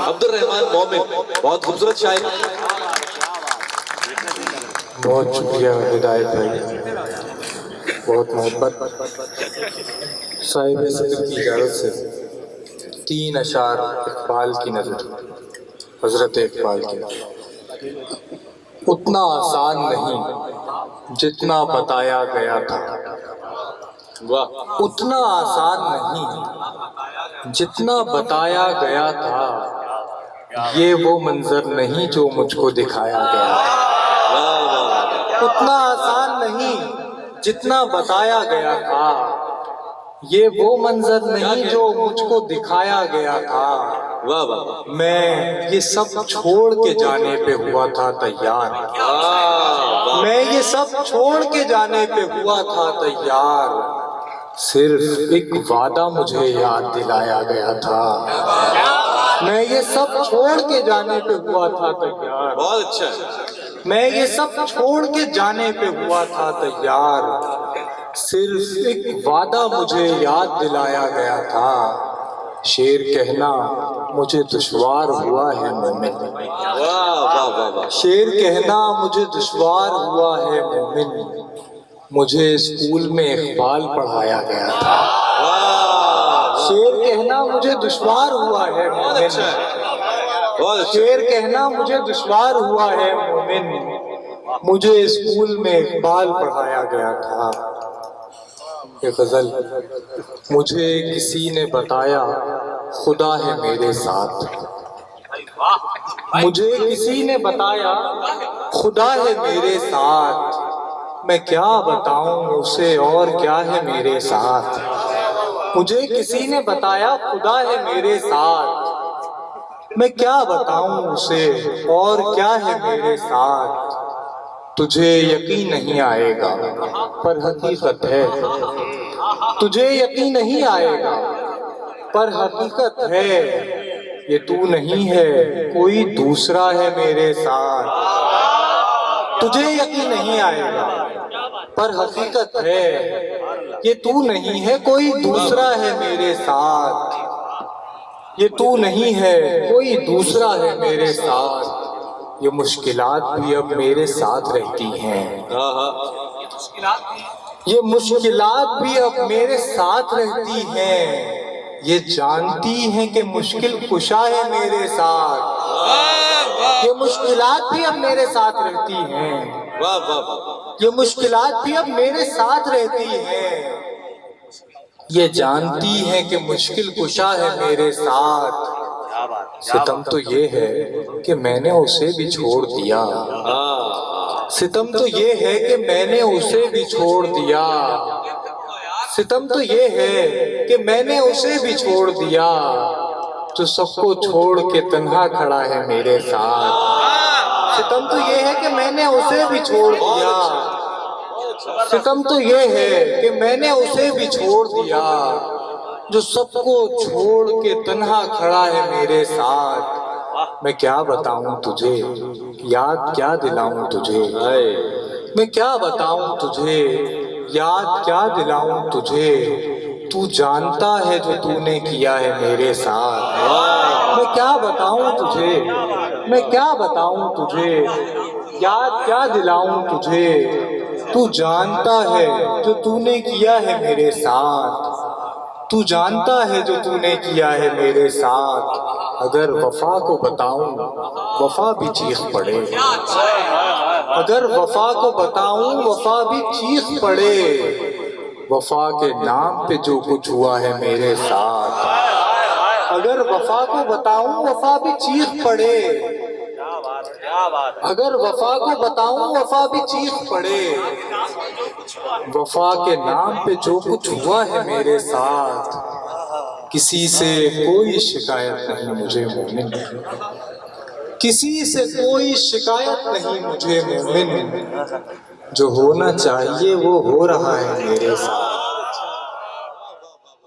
عبد الرحمان مومن، بہت خوبصورت شاعر. بہت شکریہ ہدایت بھائی، بہت محبت. صاحب صدر کی اجازت سے 3 اشعار اقبال کی نظر، حضرت اقبال کے. اتنا آسان نہیں جتنا بتایا گیا تھا، اتنا آسان نہیں جتنا بتایا گیا تھا، یہ وہ منظر نہیں جو مجھ کو دکھایا گیا تھا. اتنا آسان نہیں جتنا بتایا گیا تھا، یہ وہ منظر نہیں جو مجھ کو دکھایا گیا تھا. میں یہ سب چھوڑ کے جانے پہ ہوا تھا تیار، میں یہ سب چھوڑ کے جانے پہ ہوا تھا تیار، صرف ایک وعدہ مجھے یاد دلایا گیا تھا. میں یہ سب چھوڑ کے جانے پہ ہوا تھا تیار، بہت اچھا. میں یہ سب چھوڑ کے جانے پہ ہوا تھا تیار، صرف ایک وعدہ مجھے یاد دلایا گیا تھا. شعر کہنا مجھے دشوار ہوا ہے مومن، شعر کہنا مجھے دشوار ہوا ہے مومن، مجھے اسکول میں اقبال پڑھایا گیا تھا. شعر کہنا مجھے دشوار ہوا ہے مومن، شعر کہنا مجھے دشوار ہوا ہے مومن، مجھے اسکول میں اقبال پڑھایا گیا تھا. یہ غزل. مجھے کسی نے بتایا خدا ہے میرے ساتھ، مجھے کسی نے بتایا خدا ہے میرے ساتھ، میں کیا بتاؤں اسے اور کیا ہے میرے ساتھ. مجھے کسی نے بتایا خدا ہے میرے ساتھ، میں کیا بتاؤں اسے اور کیا ہے میرے ساتھ. تجھے یقین نہیں آئے گا پر حقیقت ہے، تجھے یقین نہیں آئے گا پر حقیقت ہے، یہ تو نہیں ہے کوئی دوسرا ہے میرے ساتھ. تجھے یقین نہیں آئے گا پر حقیقت ہے، یہ تو نہیں ہے کوئی دوسرا ہے میرے ساتھ. یہ تو نہیں ہے کوئی دوسرا ہے میرے ساتھ. یہ مشکلات بھی اب میرے ساتھ رہتی ہیں، یہ مشکلات بھی اب میرے ساتھ رہتی ہیں، یہ جانتی ہیں کہ مشکل کشا ہے میرے ساتھ. یہ مشکلات بھی اب میرے ساتھ رہتی ہیں، یہ مشکلات بھی اب میرے ساتھ رہتی ہیں، یہ جانتی ہیں کہ مشکل کشا ہے میرے ساتھ. ستم تو یہ ہے کہ میں نے اسے بھی چھوڑ دیا، ستم تو یہ ہے کہ میں نے اسے بھی چھوڑ دیا، ستم تو یہ ہے کہ میں نے اسے بھی چھوڑ دیا، جو سب کو چھوڑ کے تنہا کھڑا ہے میرے ساتھ. ستم تو یہ ہے کہ میں نے اسے بھی چھوڑ دیا، ستم تو یہ ہے کہ میں نے اسے بھی چھوڑ دیا، جو سب کو چھوڑ کے تنہا کھڑا ہے میرے ساتھ. میں کیا بتاؤں تجھے، یاد کیا دلاؤں تجھے، میں کیا بتاؤں تجھے، یاد کیا دلاؤں تجھے، تو جانتا ہے جو تو نے کیا ہے میرے ساتھ. میں کیا بتاؤں تجھے، میں کیا بتاؤں تجھے، یاد کیا دلاؤں تجھے، تو جانتا ہے جو تو نے کیا ہے میرے ساتھ. تو جانتا ہے جو تو نے کیا ہے میرے ساتھ. اگر وفا کو بتاؤں وفا بھی چیخ پڑے، اگر وفا کو بتاؤں وفا بھی چیخ پڑے، وفا کے نام پہ جو کچھ ہوا ہے میرے ساتھ. اگر وفا کو بتاؤں وفا بھی چیخ پڑے، اگر وفا کو بتاؤں وفا بھی چیخ پڑے، وفا کے نام پہ جو کچھ ہوا ہے میرے ساتھ. کسی سے کوئی شکایت نہیں مجھے مومن، کسی سے کوئی شکایت نہیں مجھے مومن، جو ہونا چاہیے وہ ہو رہا ہے میرے ساتھ.